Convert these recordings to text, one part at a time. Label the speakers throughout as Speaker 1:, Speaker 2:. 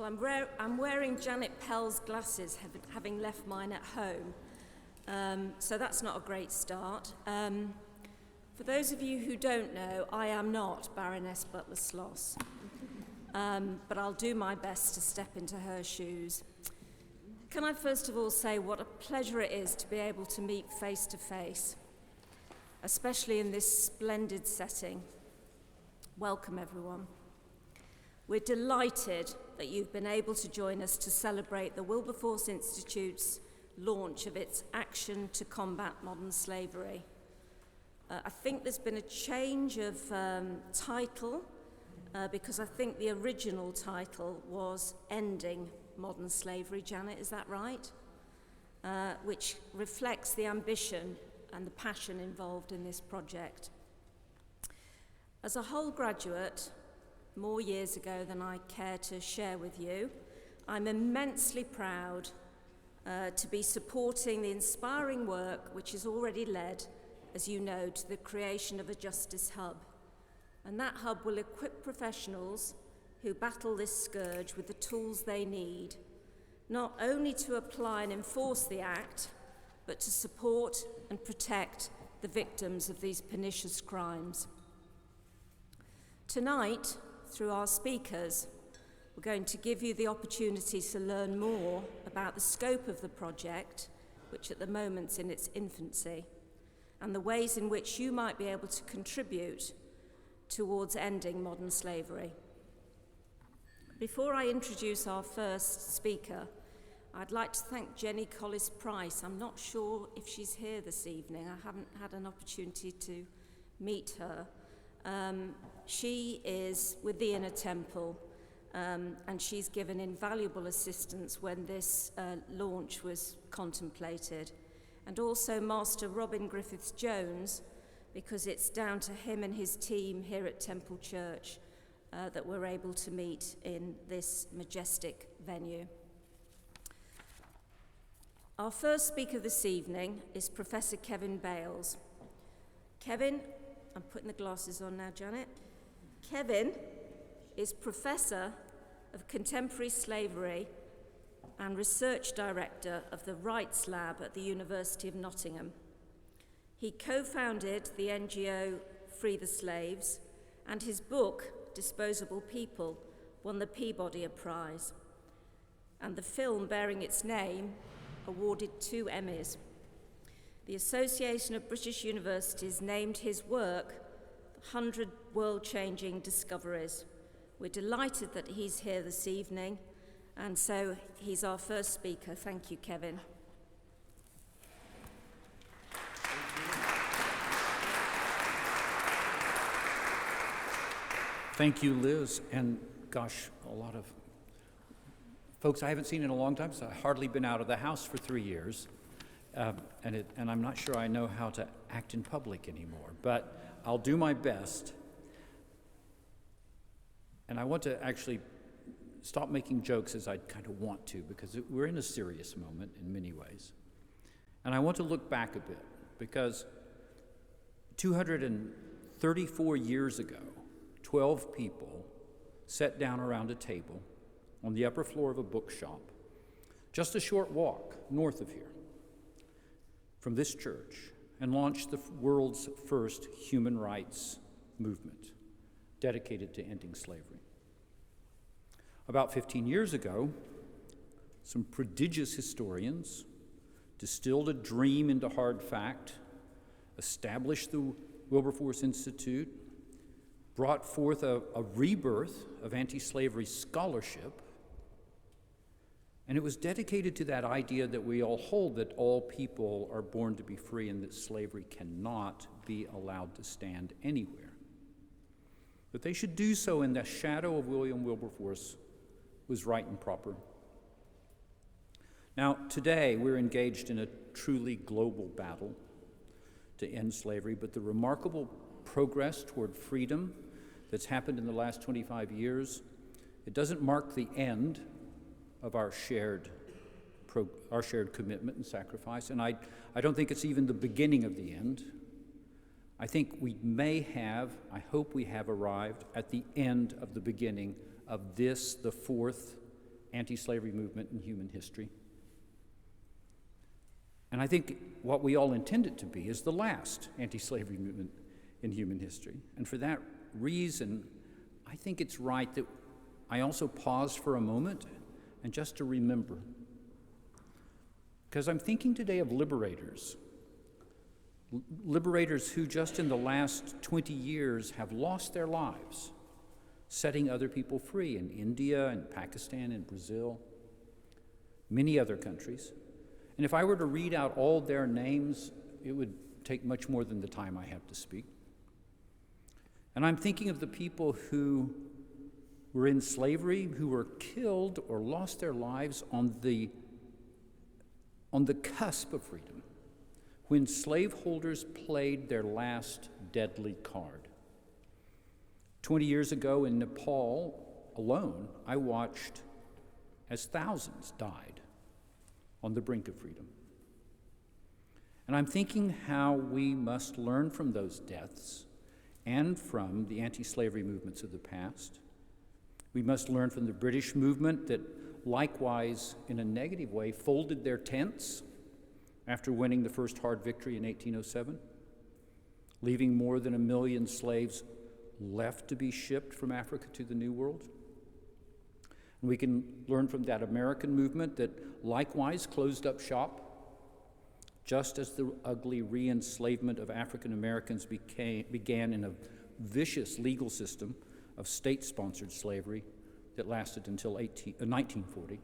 Speaker 1: Well, I'm wearing Janet Pell's glasses, having left mine at home. So that's not a great start. For those of you who don't know, I am not Baroness Butler-Sloss. But I'll do my best to step into her shoes. Can I first of all say what a pleasure it is to be able to meet face to face, especially in this splendid setting. Welcome, everyone. We're delighted that you've been able to join us to celebrate the Wilberforce Institute's launch of its Action to Combat Modern Slavery. I think there's been a change of title because I think the original title was Ending Modern Slavery, Janet, is that right? Which reflects the ambition and the passion involved in this project. As a Hull graduate, more years ago than I care to share with you, I'm immensely proud to be supporting the inspiring work which has already led, as you know, to the creation of a Justice Hub. And that hub will equip professionals who battle this scourge with the tools they need, not only to apply and enforce the Act, but to support and protect the victims of these pernicious crimes. Tonight, through our speakers, we're going to give you the opportunity to learn more about the scope of the project, which at the moment's in its infancy, and the ways in which you might be able to contribute towards ending modern slavery. Before I introduce our first speaker, I'd like to thank Jenny Collis-Price. I'm not sure if she's here this evening. I haven't had an opportunity to meet her. She is with the Inner Temple, and she's given invaluable assistance when this launch was contemplated. And also Master Robin Griffiths-Jones, because it's down to him and his team here at Temple Church that we're able to meet in this majestic venue. Our first speaker this evening is Professor Kevin Bales. Kevin, I'm putting the glasses on now, Janet. Kevin is Professor of Contemporary Slavery and Research Director of the Rights Lab at the University of Nottingham. He co-founded the NGO Free the Slaves, and his book, Disposable People, won the Peabody Prize. And the film bearing its name awarded 2 Emmys. The Association of British Universities named his work 100 World-Changing Discoveries. We're delighted that he's here this evening, and so he's our first speaker. Thank you, Kevin.
Speaker 2: Thank you, Liz, and gosh, a lot of folks I haven't seen in a long time, so I've hardly been out of the house for 3 years. And I'm not sure I know how to act in public anymore, but I'll do my best. And I want to actually stop making jokes as I kind of want to, because we're in a serious moment in many ways. And I want to look back a bit, because 234 years ago, 12 people sat down around a table on the upper floor of a bookshop, just a short walk north of here, from this church, and launched the world's first human rights movement dedicated to ending slavery. About 15 years ago, some prodigious historians distilled a dream into hard fact, established the Wilberforce Institute, brought forth a rebirth of anti-slavery scholarship, and it was dedicated to that idea that we all hold, that all people are born to be free and that slavery cannot be allowed to stand anywhere. That they should do so in the shadow of William Wilberforce was right and proper. Now, today we're engaged in a truly global battle to end slavery, but the remarkable progress toward freedom that's happened in the last 25 years, it doesn't mark the end of our shared commitment and sacrifice, and I don't think it's even the beginning of the end. I think we may have, I hope we have arrived at the end of the beginning of this, the fourth anti-slavery movement in human history. And I think what we all intend it to be is the last anti-slavery movement in human history. And for that reason, I think it's right that I also pause for a moment and just to remember. Because I'm thinking today of liberators who just in the last 20 years have lost their lives setting other people free in India and Pakistan and Brazil, many other countries. And if I were to read out all their names, it would take much more than the time I have to speak. And I'm thinking of the people who were in slavery, who were killed or lost their lives on the cusp of freedom, when slaveholders played their last deadly card. 20 years ago in Nepal alone, I watched as thousands died on the brink of freedom. And I'm thinking how we must learn from those deaths and from the anti-slavery movements of the past. We must learn from the British movement that likewise, in a negative way, folded their tents after winning the first hard victory in 1807, leaving more than 1 million slaves left to be shipped from Africa to the New World. And we can learn from that American movement that likewise closed up shop, just as the ugly re-enslavement of African Americans began in a vicious legal system of state-sponsored slavery that lasted until 1940.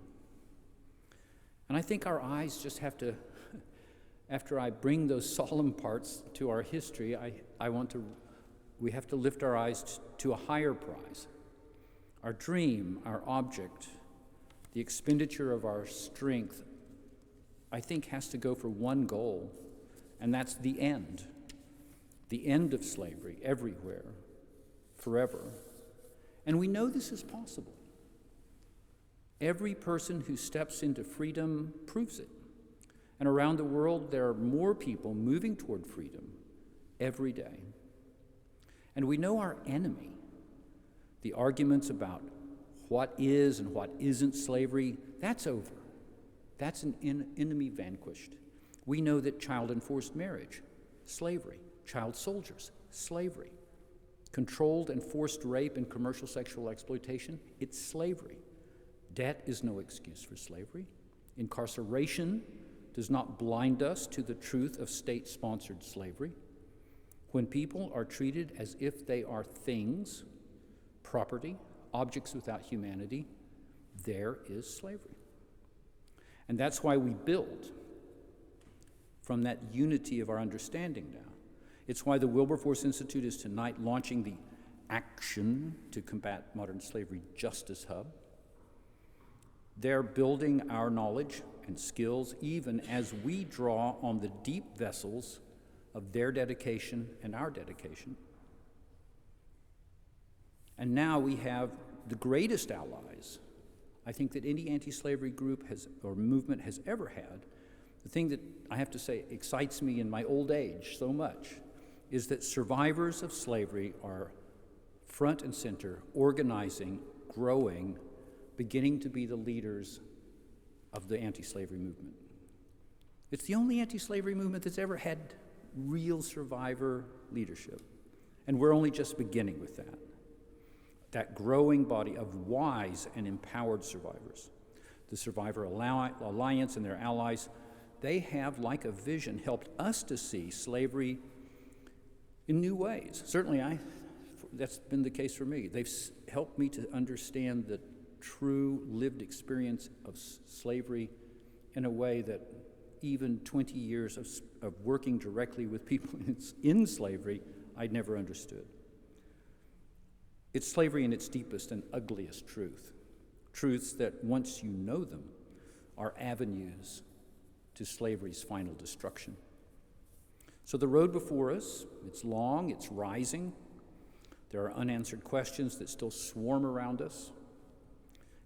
Speaker 2: And I think our eyes just have to, after I bring those solemn parts to our history, we have to lift our eyes to a higher prize. Our dream, our object, the expenditure of our strength, I think has to go for one goal, and that's the end of slavery everywhere, forever. And we know this is possible. Every person who steps into freedom proves it. And around the world, there are more people moving toward freedom every day. And we know our enemy, the arguments about what is and what isn't slavery, that's over. That's an enemy vanquished. We know that child-enforced marriage, slavery, child soldiers, slavery, controlled and forced rape and commercial sexual exploitation, it's slavery. Debt is no excuse for slavery. Incarceration does not blind us to the truth of state-sponsored slavery. When people are treated as if they are things, property, objects without humanity, there is slavery. And that's why we build from that unity of our understanding now. It's why the Wilberforce Institute is tonight launching the Action to Combat Modern Slavery Justice Hub. They're building our knowledge and skills even as we draw on the deep vessels of their dedication and our dedication. And now we have the greatest allies, I think, that any anti-slavery group or movement has ever had. The thing that I have to say excites me in my old age so much is that survivors of slavery are front and center, organizing, growing, beginning to be the leaders of the anti-slavery movement. It's the only anti-slavery movement that's ever had real survivor leadership. And we're only just beginning with that. That growing body of wise and empowered survivors. The Survivor Alliance and their allies, they have, like a vision, helped us to see slavery in new ways. Certainly, that's been the case for me. They've helped me to understand the true lived experience of slavery in a way that even 20 years of working directly with people in slavery, I'd never understood. It's slavery in its deepest and ugliest truth. Truths that, once you know them, are avenues to slavery's final destruction. So the road before us, it's long, it's rising. There are unanswered questions that still swarm around us.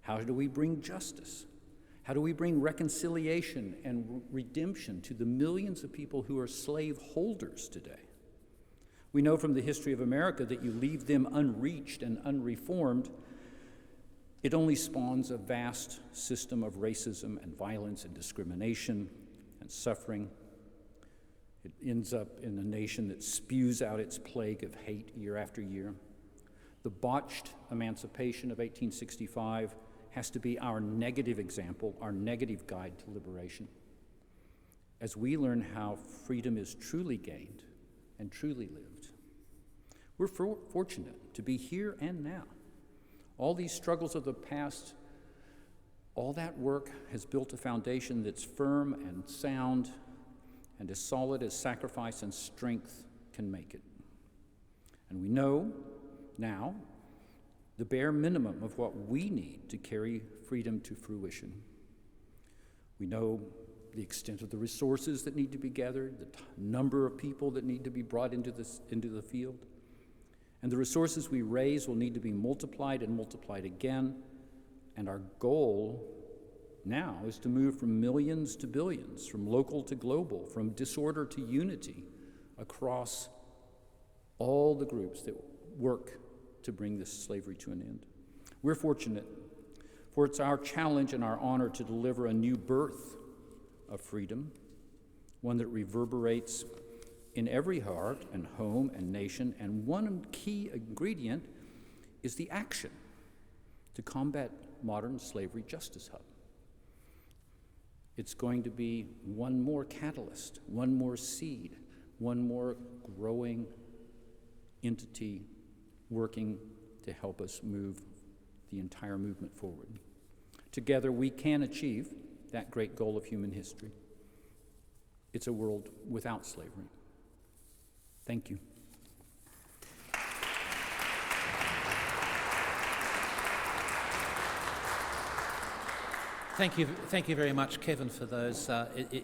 Speaker 2: How do we bring justice? How do we bring reconciliation and redemption to the millions of people who are slave holders today? We know from the history of America that you leave them unreached and unreformed, It only spawns a vast system of racism and violence and discrimination and suffering. It ends up in a nation that spews out its plague of hate year after year. The botched emancipation of 1865 has to be our negative example, our negative guide to liberation. As we learn how freedom is truly gained and truly lived, we're fortunate to be here and now. All these struggles of the past, all that work has built a foundation that's firm and sound and as solid as sacrifice and strength can make it. And we know now the bare minimum of what we need to carry freedom to fruition. We know the extent of the resources that need to be gathered, the number of people that need to be brought into the field. And the resources we raise will need to be multiplied and multiplied again. And our goal now is to move from millions to billions, from local to global, from disorder to unity across all the groups that work to bring this slavery to an end. We're fortunate, for it's our challenge and our honor to deliver a new birth of freedom, one that reverberates in every heart and home and nation, and one key ingredient is the action to combat modern slavery justice hub. It's going to be one more catalyst, one more seed, one more growing entity working to help us move the entire movement forward. Together we can achieve that great goal of human history. It's a world without slavery. Thank you.
Speaker 3: Thank you very much, Kevin, for those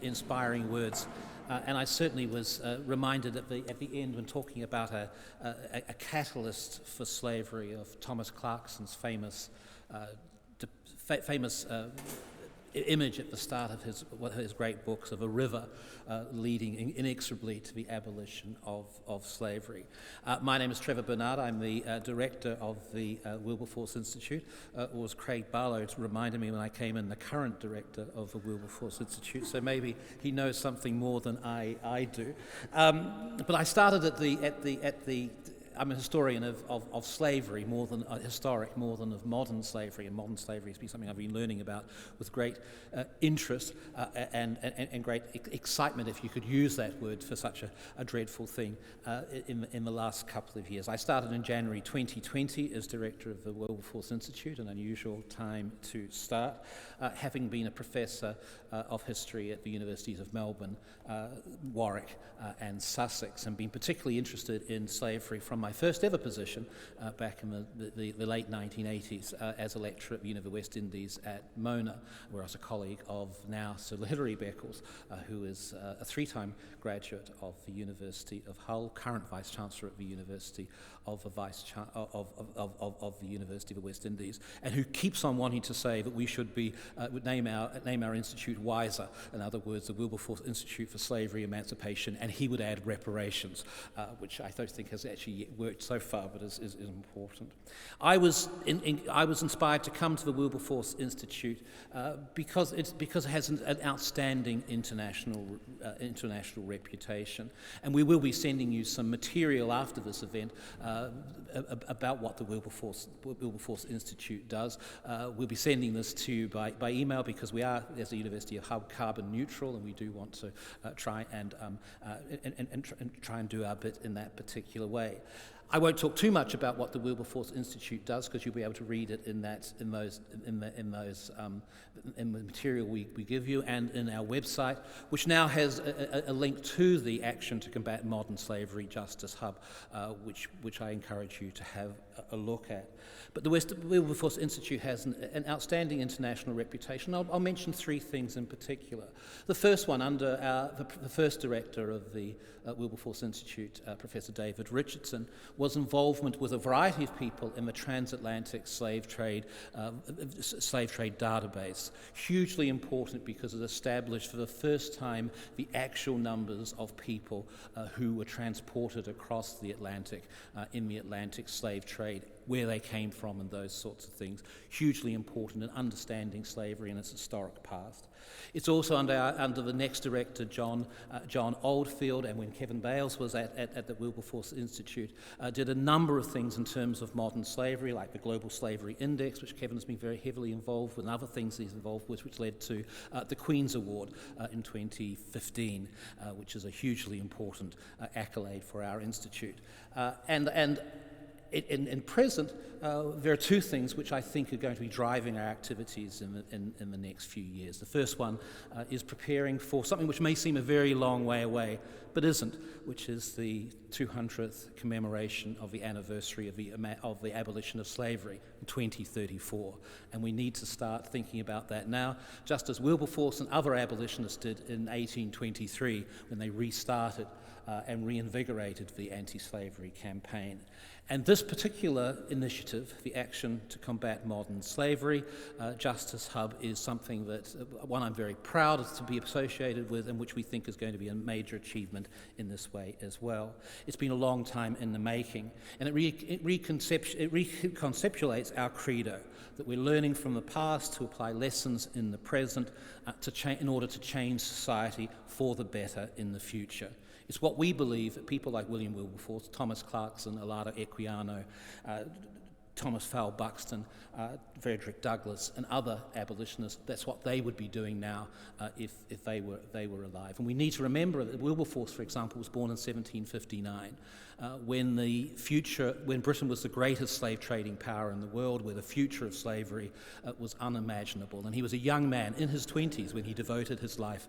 Speaker 3: inspiring words. And I certainly was reminded at the end when talking about a catalyst for slavery of Thomas Clarkson's famous image at the start of his great books of a river leading inexorably to the abolition of slavery. My name is Trevor Bernard. I'm the director of the Wilberforce Institute, or as Craig Barlow reminded me when I came in, the current director of the Wilberforce Institute, so maybe he knows something more than I do. But I started I'm a historian of slavery, more than of modern slavery, and modern slavery has been something I've been learning about with great interest and great excitement, if you could use that word for such a dreadful thing, in the last couple of years. I started in January 2020 as director of the Wilberforce Institute, an unusual time to start, having been a professor of history at the universities of Melbourne, Warwick and Sussex, and been particularly interested in slavery from my first ever position back in the late 1980s as a lecturer at the University of the West Indies at Mona, where I was a colleague of now Sir Hilary Beckles, who is a three-time graduate of the University of Hull, current Vice-Chancellor at the University of the University of the West Indies, and who keeps on wanting to say that we should be name our institute WISER, in other words, the Wilberforce Institute for Slavery Emancipation, and he would add reparations, which I don't think has actually worked so far, but is important. I was inspired to come to the Wilberforce Institute because it has an outstanding international reputation, and we will be sending you some material after this event about what the Wilberforce Institute does. We'll be sending this to you by email because we are, as a University of Hull, carbon neutral, and we do want to try and do our bit in that particular way. I won't talk too much about what the Wilberforce Institute does because you'll be able to read it in the material we give you and in our website, which now has a link to the Action to Combat Modern Slavery Justice Hub, which I encourage you to have a look at. But the Wilberforce Institute has an outstanding international reputation. I'll mention three things in particular. The first one, under the first director of the Wilberforce Institute, Professor David Richardson, was involvement with a variety of people in the transatlantic slave trade database. Hugely important because it established for the first time the actual numbers of people who were transported across the Atlantic in the Atlantic slave trade where they came from and those sorts of things. Hugely important in understanding slavery and its historic past. It's also under the next director, John Oldfield, and when Kevin Bales was at the Wilberforce Institute, did a number of things in terms of modern slavery, like the Global Slavery Index, which Kevin has been very heavily involved with, and other things he's involved with, which led to the Queen's Award in 2015, which is a hugely important accolade for our institute. In present, there are two things which I think are going to be driving our activities in the next few years. The first one is preparing for something which may seem a very long way away, but isn't, which is the 200th commemoration of the anniversary of the abolition of slavery in 2034. And we need to start thinking about that now, just as Wilberforce and other abolitionists did in 1823 when they restarted and reinvigorated the anti-slavery campaign. And this particular initiative, the Action to Combat Modern Slavery, Justice Hub, is something that, one, I'm very proud to be associated with, and which we think is going to be a major achievement in this way as well. It's been a long time in the making, and it reconceptualates our credo, that we're learning from the past to apply lessons in the present in order to change society for the better in the future. It's what we believe that people like William Wilberforce, Thomas Clarkson, Olaudah Equiano, Thomas Fowle Buxton, Frederick Douglass, and other abolitionists, that's what they would be doing now if they were alive. And we need to remember that Wilberforce, for example, was born in 1759, when Britain was the greatest slave trading power in the world, where the future of slavery was unimaginable. And he was a young man in his 20s when he devoted his life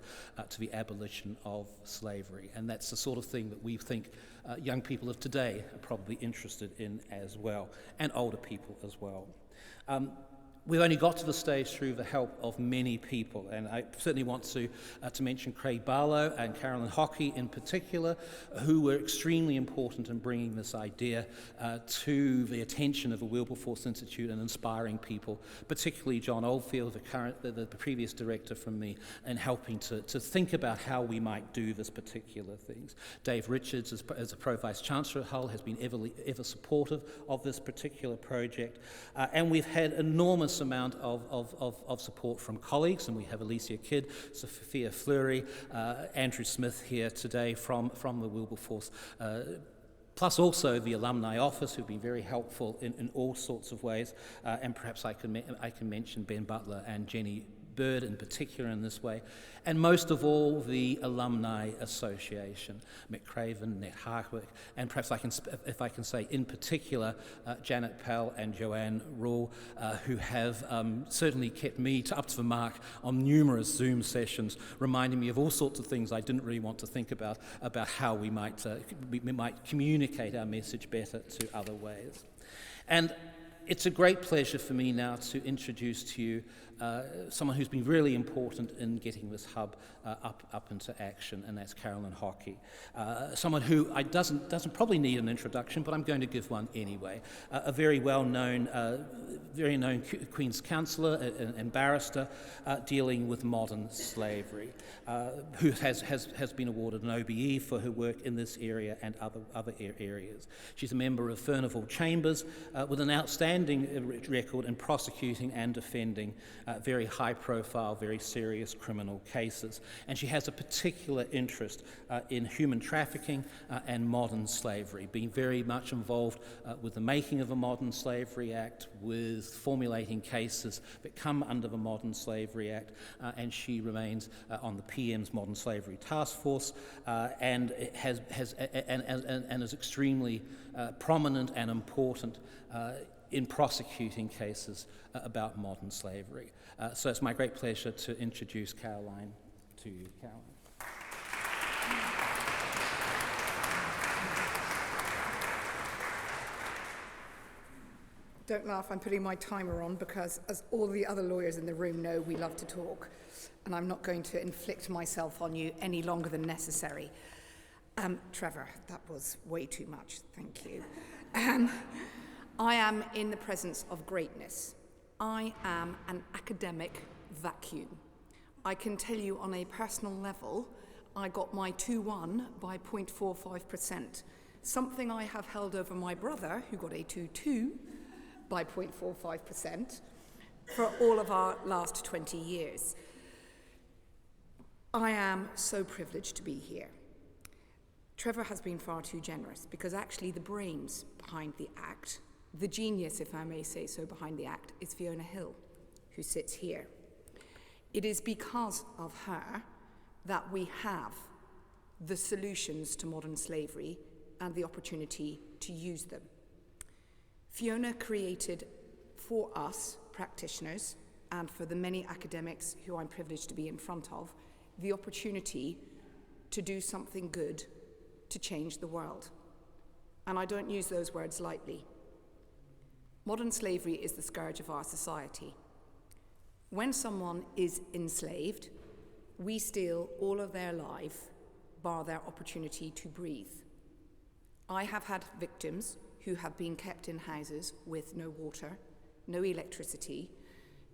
Speaker 3: to the abolition of slavery. And that's the sort of thing that we think young people of today are probably interested in as well, and older people as well. We've only got to the stage through the help of many people, and I certainly want to mention Craig Barlow and Carolyn Hockey in particular, who were extremely important in bringing this idea to the attention of the Wilberforce Institute and inspiring people, particularly John Oldfield, the previous director from me, and helping to think about how we might do this particular things. Dave Richards, as a Pro-Vice Chancellor at Hull, has been ever supportive of this particular project, and we've had enormous amount of support from colleagues, and we have Alicia Kidd, Sophia Fleury, Andrew Smith here today from the Wilberforce, plus also the alumni office, who've been very helpful in all sorts of ways, and perhaps I can mention Ben Butler and Jenny Bird in particular in this way, and most of all the Alumni Association, Mick Craven, Ned Harwick, and perhaps if I can say in particular Janet Pell and Joanne Rule, who have certainly kept me up to the mark on numerous Zoom sessions, reminding me of all sorts of things I didn't really want to think about how we might communicate our message better to other ways. And it's a great pleasure for me now to introduce to you someone who's been really important in getting this hub up into action, and that's Carolyn Hockey. Someone who doesn't probably need an introduction, but I'm going to give one anyway. A very well-known, Queen's Counsellor and barrister dealing with modern slavery, who has been awarded an OBE for her work in this area and other areas. She's a member of Furnival Chambers with an outstanding record in prosecuting and defending very high-profile, very serious criminal cases. And she has a particular interest in human trafficking and modern slavery, being very much involved with the making of a Modern Slavery Act, with formulating cases that come under the Modern Slavery Act, and she remains on the PM's Modern Slavery Task Force, and is extremely prominent and important in prosecuting cases about modern slavery. So it's my great pleasure to introduce Caroline to you. Caroline.
Speaker 4: Don't laugh, I'm putting my timer on because, as all the other lawyers in the room know, we love to talk, and I'm not going to inflict myself on you any longer than necessary. Trevor, that was way too much, thank you. I am in the presence of greatness. I am an academic vacuum. I can tell you on a personal level, I got my 2-1 by 0.45%, something I have held over my brother, who got a 2-2, by 0.45% for all of our last 20 years. I am so privileged to be here. Trevor has been far too generous, because actually the brains behind the Act, the genius, if I may say so, behind the Act, is Fiona Hill, who sits here. It is because of her that we have the solutions to modern slavery and the opportunity to use them. Fiona created for us, practitioners, and for the many academics who I'm privileged to be in front of, the opportunity to do something good to change the world. And I don't use those words lightly. Modern slavery is the scourge of our society. When someone is enslaved, we steal all of their life, bar their opportunity to breathe. I have had victims who have been kept in houses with no water, no electricity,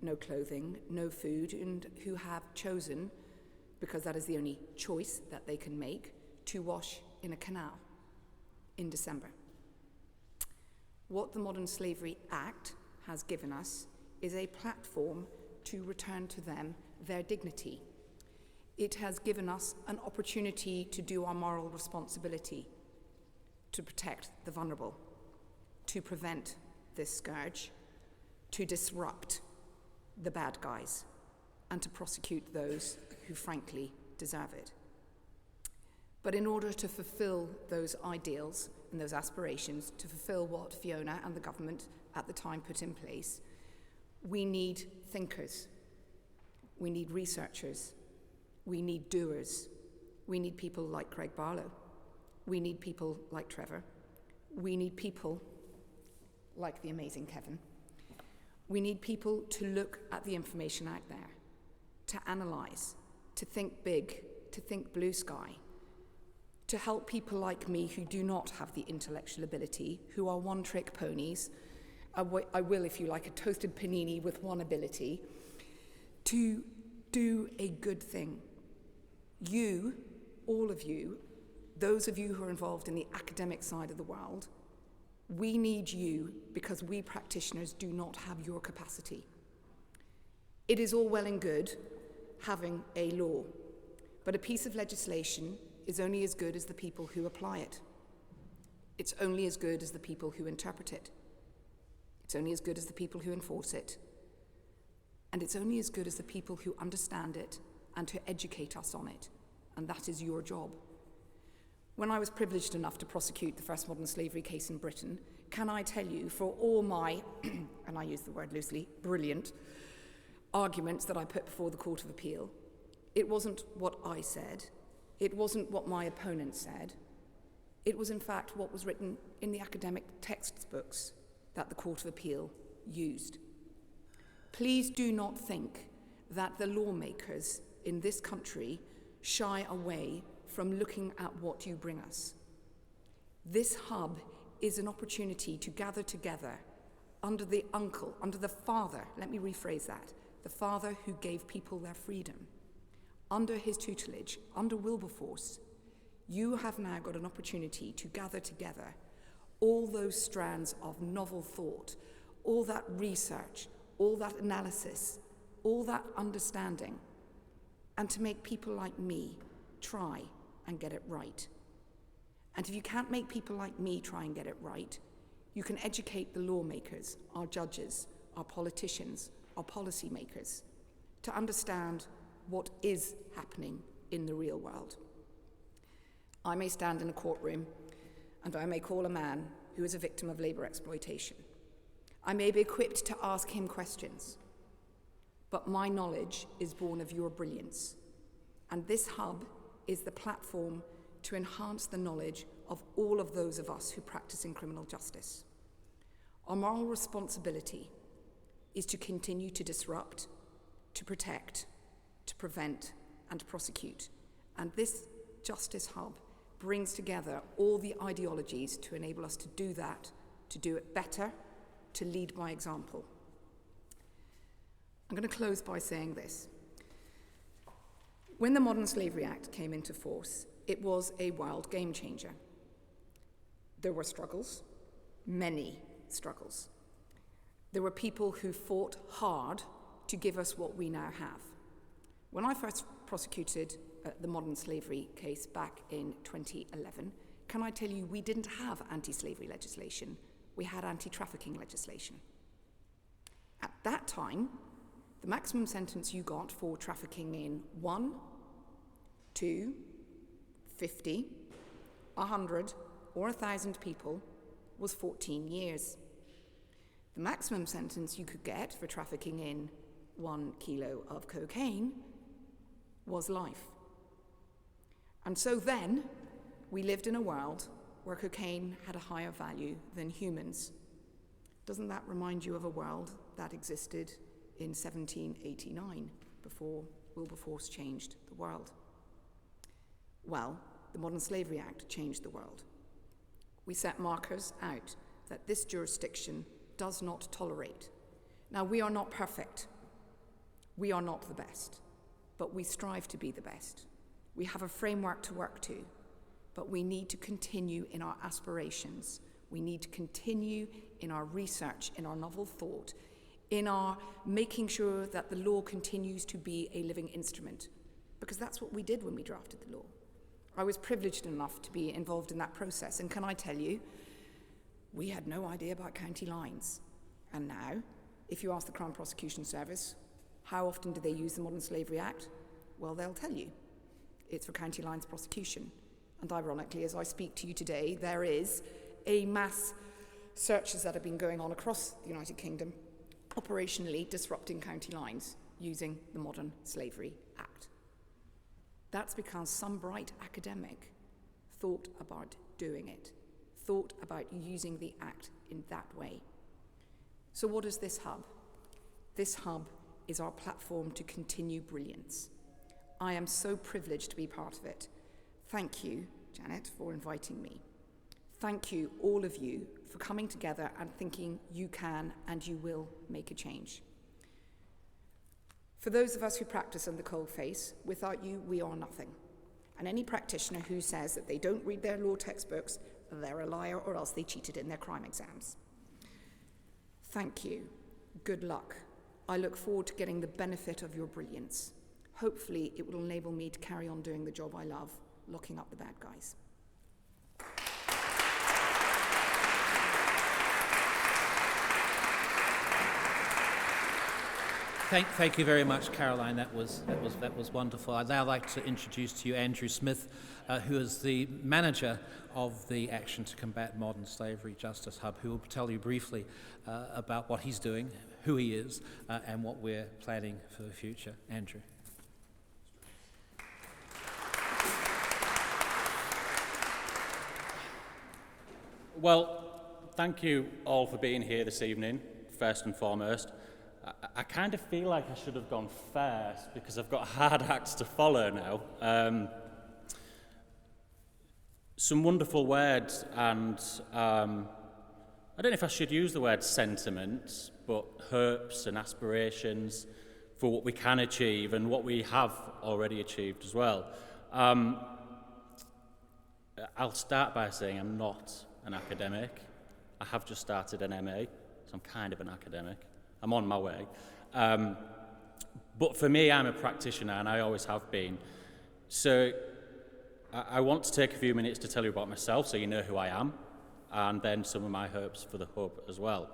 Speaker 4: no clothing, no food, and who have chosen, because that is the only choice that they can make, to wash in a canal in December. What the Modern Slavery Act has given us is a platform to return to them their dignity. It has given us an opportunity to do our moral responsibility, to protect the vulnerable, to prevent this scourge, to disrupt the bad guys, and to prosecute those who frankly deserve it. But in order to fulfill those ideals and those aspirations, to fulfill what Fiona and the government at the time put in place, we need thinkers, we need researchers, we need doers, we need people like Craig Barlow, we need people like Trevor, we need people like the amazing Kevin. We need people to look at the information out there, to analyse, to think big, to think blue sky, to help people like me who do not have the intellectual ability, who are one-trick ponies, I will, if you like, a toasted panini with one ability, to do a good thing. You, all of you, those of you who are involved in the academic side of the world, we need you because we practitioners do not have your capacity. It is all well and good having a law, but a piece of legislation is only as good as the people who apply it. It's only as good as the people who interpret it. It's only as good as the people who enforce it. And it's only as good as the people who understand it and to educate us on it. And that is your job. When I was privileged enough to prosecute the first modern slavery case in Britain, can I tell you, for all my, and I use the word loosely, brilliant arguments that I put before the Court of Appeal, it wasn't what I said, it wasn't what my opponent said, it was in fact what was written in the academic textbooks that the Court of Appeal used. Please do not think that the lawmakers in this country shy away from looking at what you bring us. This hub is an opportunity to gather together under the uncle, under the father, let me rephrase that, the father who gave people their freedom. Under his tutelage, under Wilberforce, you have now got an opportunity to gather together all those strands of novel thought, all that research, all that analysis, all that understanding, and to make people like me try and get it right. And if you can't make people like me try and get it right, you can educate the lawmakers, our judges, our politicians, our policymakers, to understand what is happening in the real world. I may stand in a courtroom and I may call a man who is a victim of labour exploitation. I may be equipped to ask him questions, but my knowledge is born of your brilliance. And this hub is the platform to enhance the knowledge of all of those of us who practice in criminal justice. Our moral responsibility is to continue to disrupt, to protect, to prevent, and to prosecute. And this Justice Hub brings together all the ideologies to enable us to do that, to do it better, to lead by example. I'm going to close by saying this. When the Modern Slavery Act came into force, it was a wild game changer. There were struggles, many struggles. There were people who fought hard to give us what we now have. When I first prosecuted the modern slavery case back in 2011, can I tell you, we didn't have anti-slavery legislation. We had anti-trafficking legislation. At that time, the maximum sentence you got for trafficking in 1, 2, 50, 100, or 1,000 people was 14 years. The maximum sentence you could get for trafficking in 1 kilo of cocaine was life. And so then, we lived in a world where cocaine had a higher value than humans. Doesn't that remind you of a world that existed in 1789, before Wilberforce changed the world? Well, the Modern Slavery Act changed the world. We set markers out that this jurisdiction does not tolerate. Now, we are not perfect. We are not the best, but we strive to be the best. We have a framework to work to, but we need to continue in our aspirations. We need to continue in our research, in our novel thought, in our making sure that the law continues to be a living instrument, because that's what we did when we drafted the law. I was privileged enough to be involved in that process, and can I tell you, we had no idea about county lines. And now, if you ask the Crown Prosecution Service, how often do they use the Modern Slavery Act? Well, they'll tell you. It's for county lines prosecution. And ironically, as I speak to you today, there is a mass searches that have been going on across the United Kingdom, operationally disrupting county lines using the Modern Slavery Act. That's because some bright academic thought about doing it, thought about using the Act in that way. So what is this hub? This hub is our platform to continue brilliance. I am so privileged to be part of it. Thank you, Janet, for inviting me. Thank you, all of you, for coming together and thinking you can and you will make a change. For those of us who practice on the cold face, without you, we are nothing. And any practitioner who says that they don't read their law textbooks, they're a liar, or else they cheated in their crime exams. Thank you. Good luck. I look forward to getting the benefit of your brilliance. Hopefully, it will enable me to carry on doing the job I love, locking up the bad guys.
Speaker 3: Thank you very much, Caroline. That was wonderful. I'd now like to introduce to you Andrew Smith, who is the manager of the Action to Combat Modern Slavery Justice Hub, who will tell you briefly about what he's doing, who he is, and what we're planning for the future. Andrew.
Speaker 5: Well, thank you all for being here this evening, first and foremost. I kind of feel like I should have gone first because I've got hard acts to follow now. Some wonderful words, and I don't know if I should use the word sentiments, but hopes and aspirations for what we can achieve and what we have already achieved as well. I'll start by saying I'm not an academic. I have just started an MA, so I'm kind of an academic. I'm on my way. But for me, I'm a practitioner, and I always have been. So I want to take a few minutes to tell you about myself so you know who I am, and then some of my hopes for the hub as well.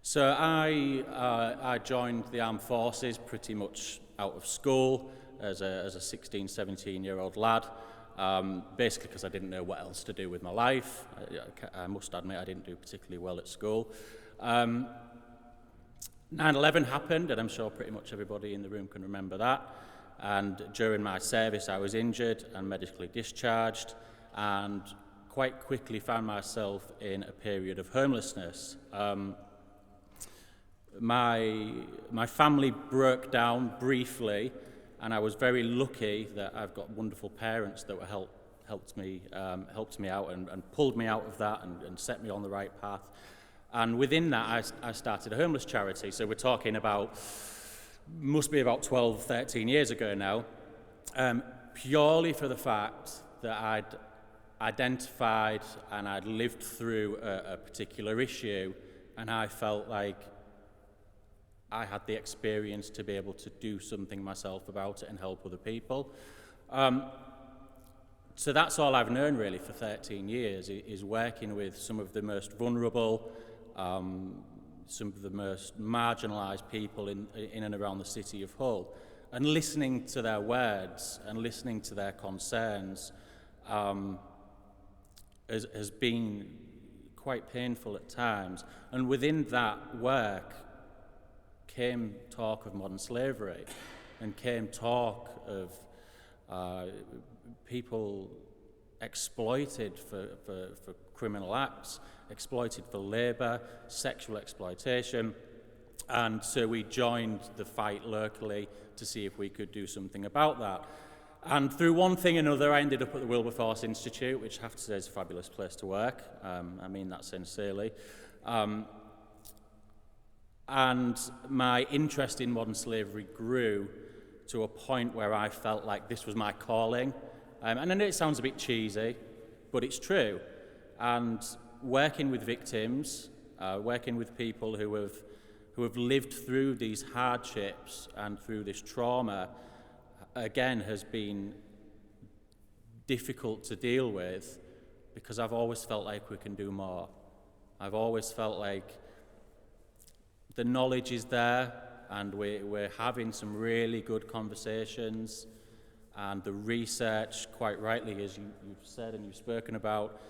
Speaker 5: So I joined the armed forces pretty much out of school as a 16, 17-year-old lad, basically because I didn't know what else to do with my life. I must admit I didn't do particularly well at school. 9/11 happened, and I'm sure pretty much everybody in the room can remember that. And during my service, I was injured and medically discharged, and quite quickly found myself in a period of homelessness. My family broke down briefly, and I was very lucky that I've got wonderful parents that were helped me out and pulled me out of that and set me on the right path. And within that, I started a homeless charity. So we're talking about, must be about 12, 13 years ago now, purely for the fact that I'd identified and I'd lived through a particular issue and I felt like I had the experience to be able to do something myself about it and help other people. So that's all I've known really for 13 years, is working with some of the most vulnerable, some of the most marginalised people in and around the city of Hull, and listening to their words and listening to their concerns has been quite painful at times. And within that work came talk of modern slavery, and came talk of people exploited for criminal acts, exploited for labour, sexual exploitation. And so we joined the fight locally to see if we could do something about that. And through one thing or another, I ended up at the Wilberforce Institute, which I have to say is a fabulous place to work. I mean that sincerely. And my interest in modern slavery grew to a point where I felt like this was my calling. And I know it sounds a bit cheesy, but it's true. And working with victims, working with people who have lived through these hardships and through this trauma, again, has been difficult to deal with, because I've always felt like we can do more. I've always felt like the knowledge is there, and we're having some really good conversations, and the research, quite rightly, as you've said and you've spoken about,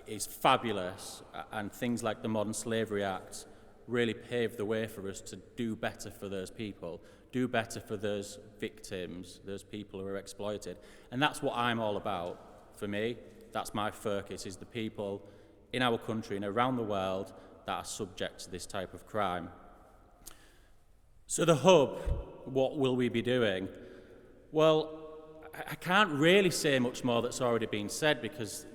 Speaker 5: is fabulous, and things like the Modern Slavery Act really paved the way for us to do better for those people, do better for those victims, those people who are exploited. And that's what I'm all about. For me, that's my focus, is the people in our country and around the world that are subject to this type of crime. So the hub, what will we be doing? Well, I can't really say much more that's already been said, because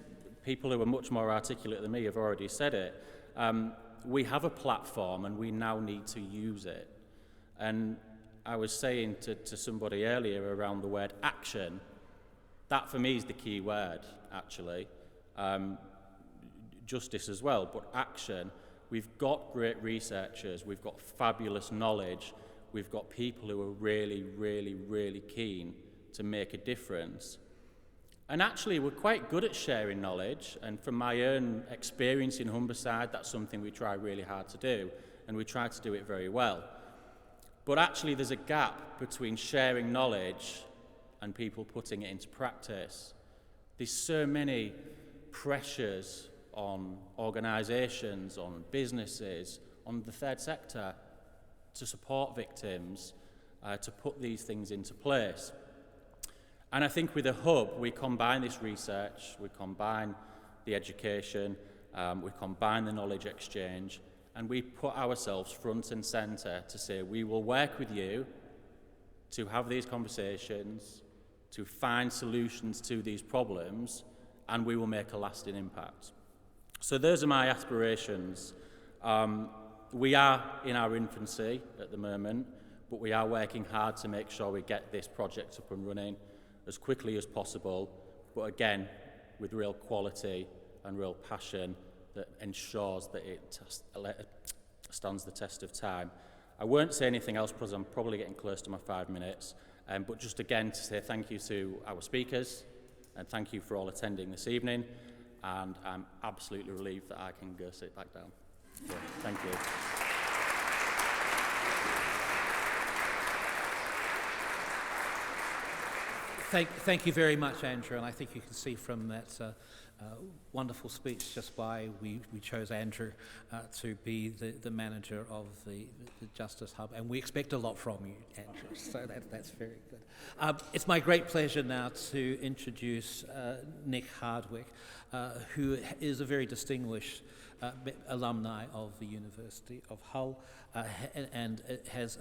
Speaker 5: people who are much more articulate than me have already said it. We have a platform and we now need to use it. And I was saying to somebody earlier around the word action, that for me is the key word, actually. Justice as well, but action. We've got great researchers, we've got fabulous knowledge, we've got people who are really, really, really keen to make a difference. And actually, we're quite good at sharing knowledge, and from my own experience in Humberside, that's something we try really hard to do, and we try to do it very well. But actually, there's a gap between sharing knowledge and people putting it into practice. There's so many pressures on organisations, on businesses, on the third sector to support victims, to put these things into place. And I think with a hub, we combine this research, we combine the education, we combine the knowledge exchange, and we put ourselves front and centre to say we will work with you to have these conversations, to find solutions to these problems, and we will make a lasting impact. So those are my aspirations. We are in our infancy at the moment, but we are working hard to make sure we get this project up and running as quickly as possible, but again, with real quality and real passion that ensures that it stands the test of time. I won't say anything else because I'm probably getting close to my 5 minutes, but just again to say thank you to our speakers, and thank you for all attending this evening, and I'm absolutely relieved that I can go sit back down. So, thank you.
Speaker 3: Thank you very much, Andrew, and I think you can see from that wonderful speech just why we chose Andrew to be the manager of the Justice Hub, and we expect a lot from you, Andrew, so that's very good. It's my great pleasure now to introduce Nick Hardwick, who is a very distinguished alumni of the University of Hull, and has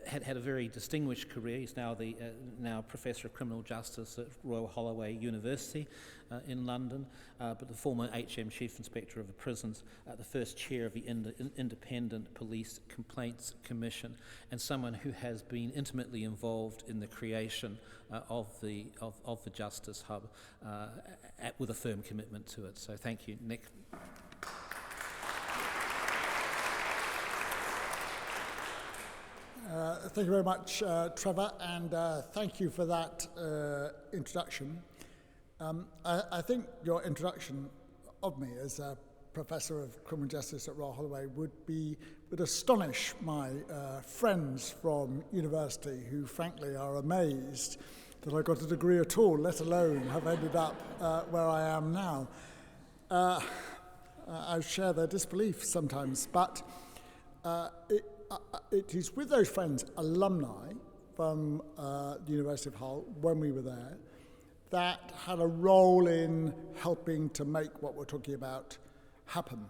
Speaker 3: had a very distinguished career. He's now now Professor of Criminal Justice at Royal Holloway University in London, but the former HM Chief Inspector of the Prisons, the first chair of the Independent Police Complaints Commission, and someone who has been intimately involved in the creation of the Justice Hub with a firm commitment to it. So thank you, Nick.
Speaker 6: Thank you very much, Trevor, and thank you for that introduction. I think your introduction of me as a Professor of Criminal Justice at Royal Holloway would astonish my friends from university who frankly are amazed that I got a degree at all, let alone have ended up where I am now. I share their disbelief sometimes, but it is with those friends, alumni from the University of Hull, when we were there, that had a role in helping to make what we're talking about happen.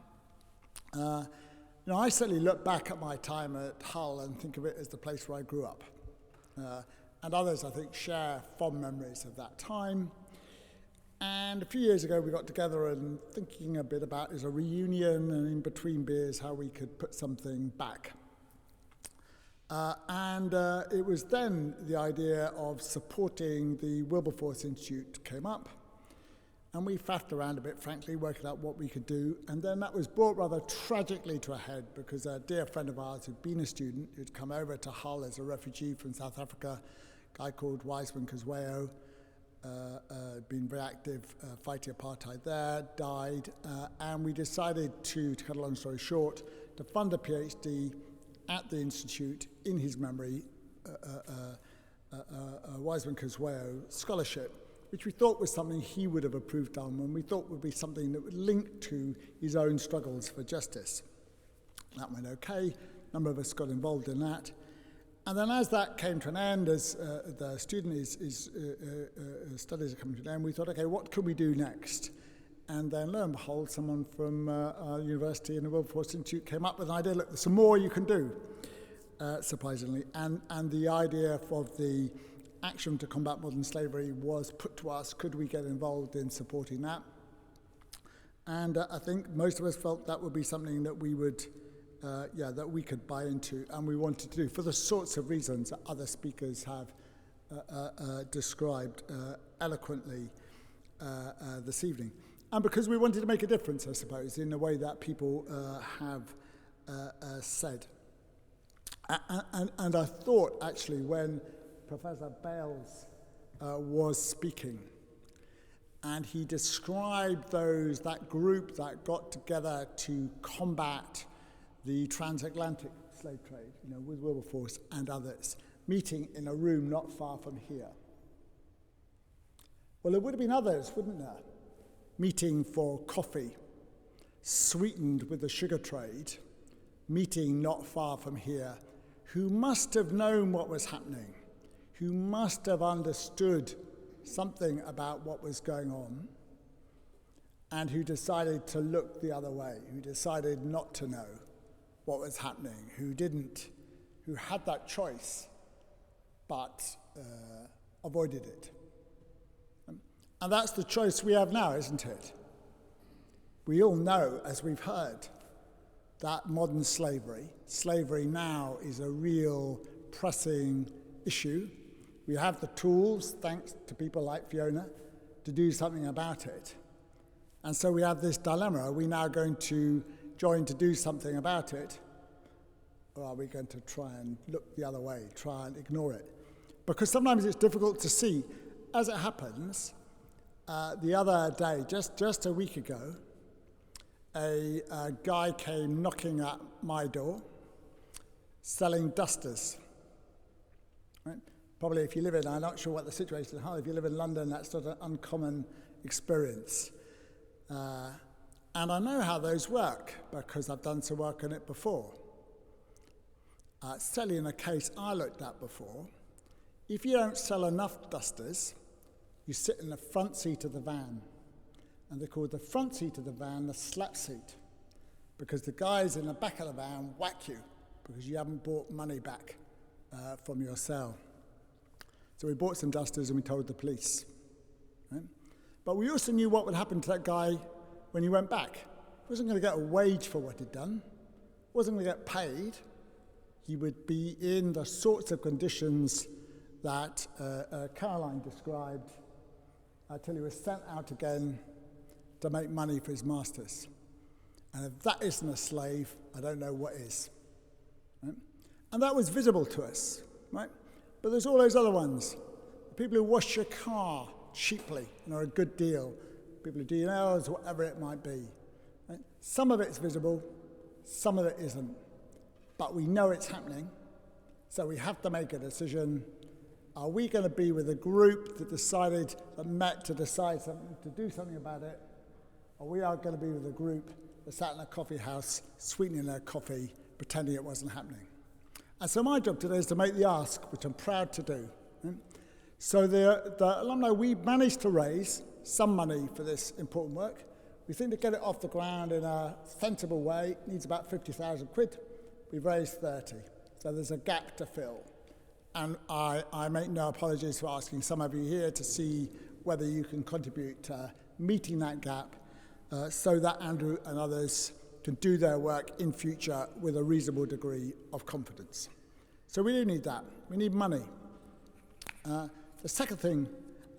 Speaker 6: I certainly look back at my time at Hull and think of it as the place where I grew up. And others, I think, share fond memories of that time. And a few years ago, we got together and thinking a bit about, as a reunion and in between beers, how we could put something back. It was then the idea of supporting the Wilberforce Institute came up. And we faffed around a bit, frankly, working out what we could do. And then that was brought rather tragically to a head because a dear friend of ours who'd been a student, who'd come over to Hull as a refugee from South Africa, a guy called Wiseman Kuzwayo, been very active fighting apartheid there, died. And we decided to cut a long story short, to fund a PhD at the Institute in his memory, Wiseman Kuzwayo scholarship, which we thought was something he would have approved on and we thought would be something that would link to his own struggles for justice. That went okay. A number of us got involved in that. And then as that came to an end, as the student studies are coming to an end, we thought, okay, what can we do next? And then lo and behold, someone from our university and the Wilberforce Institute came up with an idea, look, there's some more you can do, surprisingly. And the idea of the Action to Combat Modern Slavery was put to us, could we get involved in supporting that? And I think most of us felt that would be something that we would, that we could buy into and we wanted to do for the sorts of reasons that other speakers have described eloquently this evening. And because we wanted to make a difference, I suppose, in the way that people have said. And I thought, actually, when Professor Bales was speaking, and he described that group that got together to combat the transatlantic slave trade, with Wilberforce and others, meeting in a room not far from here. Well, there would have been others, wouldn't there? Meeting for coffee, sweetened with the sugar trade, meeting not far from here, who must have known what was happening, who must have understood something about what was going on, and who decided to look the other way, who decided not to know what was happening, who had that choice, but avoided it. And that's the choice we have now, isn't it? We all know, as we've heard, that modern slavery now is a real pressing issue. We have the tools, thanks to people like Fiona, to do something about it. And so we have this dilemma. Are we now going to join to do something about it? Or are we going to try and look the other way, try and ignore it? Because sometimes it's difficult to see. As it happens, the other day, just a week ago, a guy came knocking at my door, selling dusters. Right? Probably if you live in, I'm not sure what the situation is, if you live in London, that's not an uncommon experience. And I know how those work because I've done some work on it before. Certainly in a case I looked at before, if you don't sell enough dusters, you sit in the front seat of the van. And they call the front seat of the van the slap seat because the guys in the back of the van whack you because you haven't brought money back from your sale. So we bought some dusters and we told the police. Right? But we also knew what would happen to that guy when he went back. He wasn't going to get a wage for what he'd done. He wasn't going to get paid. He would be in the sorts of conditions that Caroline described until he was sent out again to make money for his masters. And if that isn't a slave, I don't know what is. Right? And that was visible to us. right? But there's all those other ones. The people who wash your car cheaply and are a good deal. People who do nails, whatever it might be. Right? Some of it's visible, some of it isn't. But we know it's happening, so we have to make a decision. Are we going to be with a group that met to decide something, to do something about it? Or we are going to be with a group that sat in a coffee house, sweetening their coffee, pretending it wasn't happening? And so my job today is to make the ask, which I'm proud to do. Right? So the alumni, we managed to raise some money for this important work. We think to get it off the ground in a sensible way needs about 50,000 quid. We've raised 30, so there's a gap to fill. And I make no apologies for asking some of you here to see whether you can contribute to meeting that gap so that Andrew and others can do their work in future with a reasonable degree of confidence. So we do need that. We need money. The second thing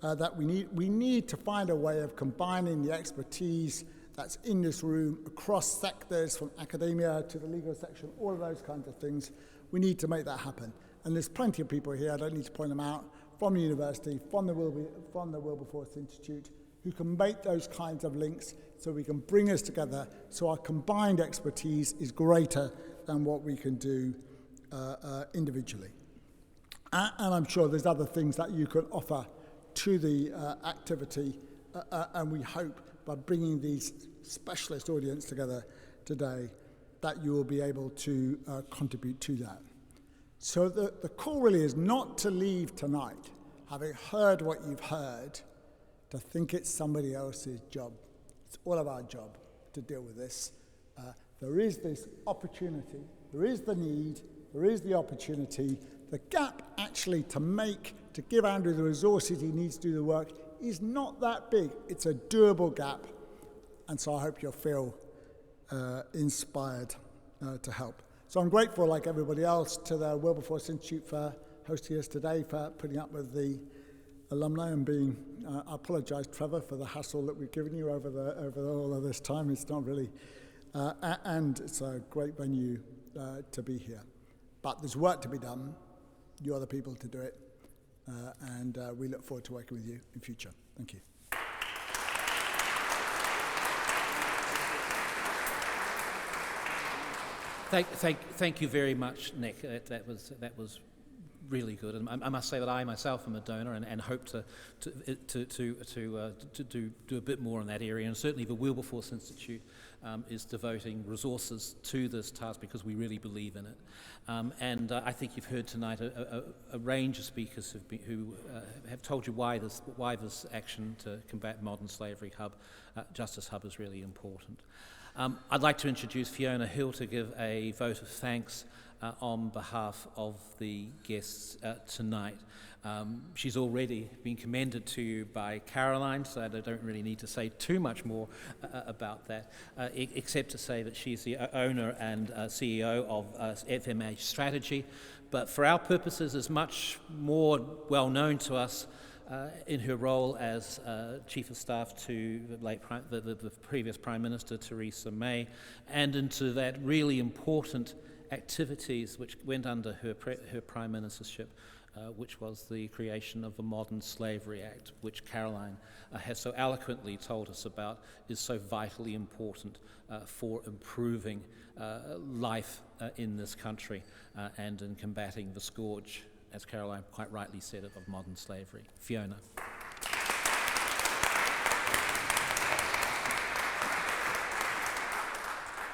Speaker 6: that we need to find a way of combining the expertise that's in this room across sectors, from academia to the legal section, all of those kinds of things. We need to make that happen. And there's plenty of people here, I don't need to point them out, from the university, from the Wilberforce Institute, who can make those kinds of links so we can bring us together so our combined expertise is greater than what we can do individually. And I'm sure there's other things that you can offer to the activity, and we hope by bringing these specialist audience together today that you will be able to contribute to that. So the call really is not to leave tonight, having heard what you've heard, to think it's somebody else's job. It's all of our job to deal with this. There is this opportunity, there is the need, there is the opportunity. The gap actually to give Andrew the resources he needs to do the work is not that big. It's a doable gap. And so I hope you'll feel inspired to help. So I'm grateful, like everybody else, to the Wilberforce Institute for hosting us today, for putting up with the alumni and being. I apologise, Trevor, for the hassle that we've given you over all of this time. It's not really, and it's a great venue to be here. But there's work to be done. You're the people to do it, and we look forward to working with you in future. Thank you.
Speaker 3: Thank you very much, Nick. That was really good, and I must say that I myself am a donor and hope to do a bit more in that area. And certainly the Wilberforce Institute is devoting resources to this task because we really believe in it. And I think you've heard tonight a range of speakers who have told you why this action to combat modern slavery Justice Hub is really important. I'd like to introduce Fiona Hill to give a vote of thanks on behalf of the guests tonight. She's already been commended to you by Caroline, so I don't really need to say too much more about that, except to say that she's the owner and CEO of FMH Strategy, but for our purposes is much more well known to us in her role as Chief of Staff to the previous Prime Minister, Theresa May, and into that really important activities which went under her Prime Ministership, which was the creation of the Modern Slavery Act, which Caroline has so eloquently told us about is so vitally important for improving life in this country and in combating the scourge, as Caroline quite rightly said, of modern slavery. Fiona.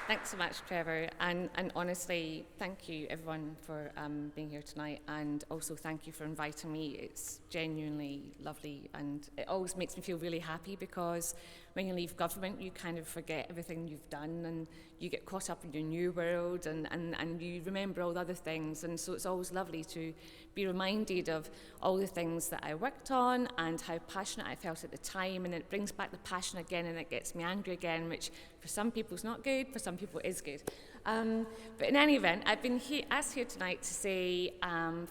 Speaker 7: Thanks so much, Trevor, and honestly, thank you everyone for being here tonight, and also thank you for inviting me. It's genuinely lovely, and it always makes me feel really happy because when you leave government, you kind of forget everything you've done, and you get caught up in your new world, and you remember all the other things, and so it's always lovely to be reminded of all the things that I worked on and how passionate I felt at the time, and it brings back the passion again, and it gets me angry again, which for some people is not good, for some people is good. But in any event, I've been asked here tonight to say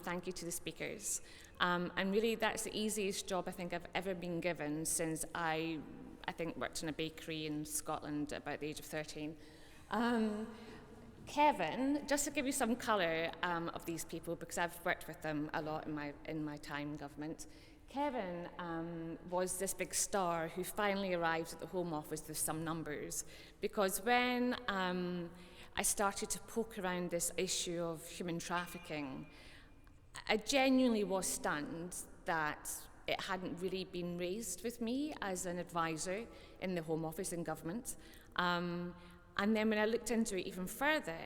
Speaker 7: thank you to the speakers. And really that's the easiest job I think I've ever been given since I think worked in a bakery in Scotland at about the age of 13. Kevin, just to give you some colour of these people, because I've worked with them a lot in my time in government. Kevin was this big star who finally arrived at the Home Office with some numbers, because when I started to poke around this issue of human trafficking, I genuinely was stunned that it hadn't really been raised with me as an advisor in the Home Office in government. And then when I looked into it even further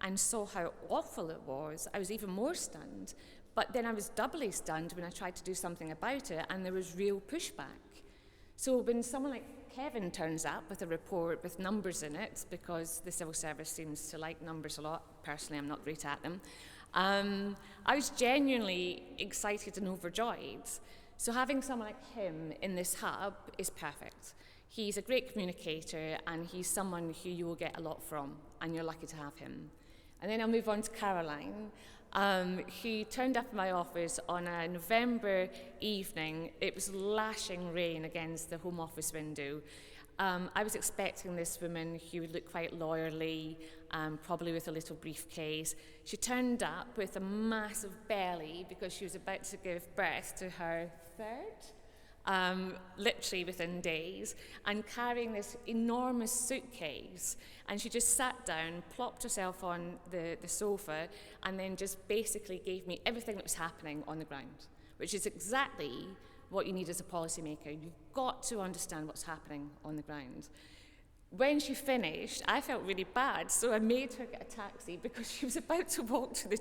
Speaker 7: and saw how awful it was, I was even more stunned. But then I was doubly stunned when I tried to do something about it, and there was real pushback. So when someone like Kevin turns up with a report with numbers in it, because the civil service seems to like numbers a lot, personally I'm not great at them, I was genuinely excited and overjoyed. So having someone like him in this hub is perfect. He's a great communicator, and he's someone who you will get a lot from, and you're lucky to have him. And then I'll move on to Caroline, who turned up in my office on a November evening. It was lashing rain against the Home Office window. I was expecting this woman who would look quite lawyerly, probably with a little briefcase. She turned up with a massive belly because she was about to give birth to her third, literally within days, and carrying this enormous suitcase. And she just sat down, plopped herself on the sofa, and then just basically gave me everything that was happening on the ground, which is exactly what you need as a policymaker. You've got to understand what's happening on the ground. When she finished, I felt really bad, so I made her get a taxi because she was about to walk to the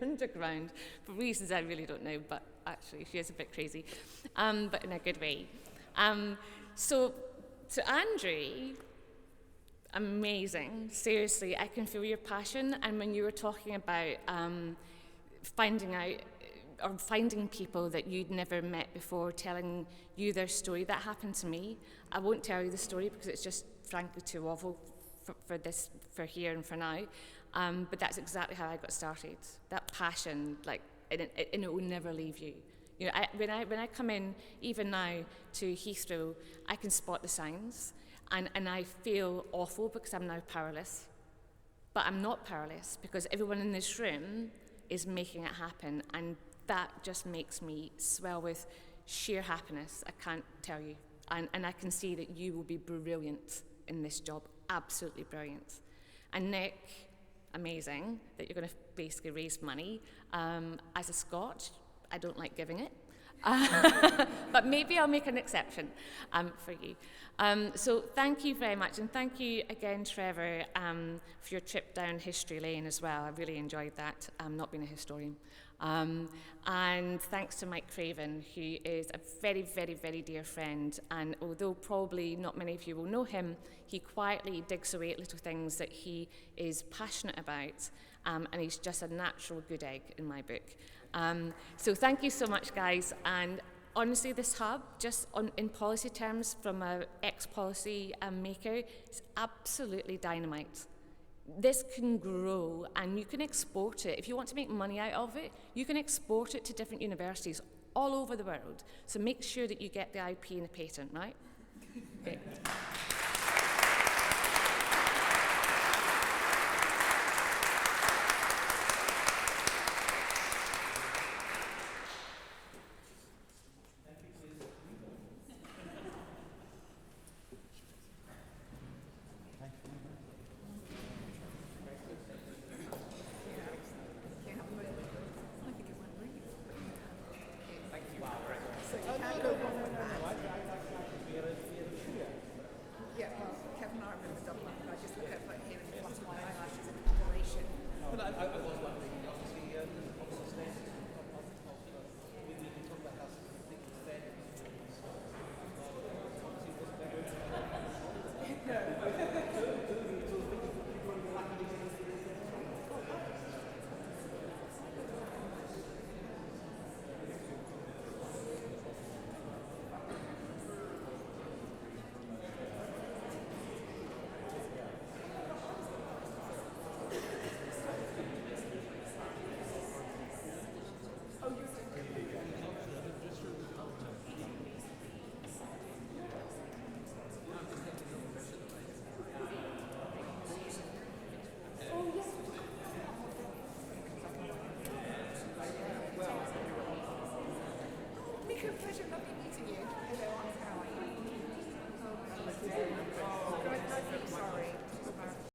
Speaker 7: underground for reasons I really don't know, but actually she is a bit crazy, but in a good way. So to Andrew, amazing. Seriously, I can feel your passion, and when you were talking about finding out or finding people that you'd never met before, telling you their story, that happened to me. I won't tell you the story because it's just frankly too awful for here and for now. But that's exactly how I got started. That passion, and it will never leave you. You know, when I come in, even now to Heathrow, I can spot the signs, and I feel awful because I'm now powerless. But I'm not powerless because everyone in this room is making it happen, and that just makes me swell with sheer happiness. I can't tell you. And I can see that you will be brilliant in this job, absolutely brilliant. And Nick, amazing that you're going to basically raise money. As a Scot, I don't like giving it. But maybe I'll make an exception for you. So thank you very much, and thank you again, Trevor, for your trip down history lane as well. I really enjoyed that, not being a historian. And thanks to Mike Craven, who is a very, very, very dear friend, and although probably not many of you will know him, he quietly digs away at little things that he is passionate about, and he's just a natural good egg in my book. So thank you so much, guys. And honestly, this hub, just in policy terms, from an ex-policy maker, is absolutely dynamite. This can grow, and you can export it. If you want to make money out of it, you can export it to different universities all over the world. So make sure that you get the IP and the patent, right? Okay.
Speaker 4: Pleasure, lovely meeting you. Hello, I'm Carol.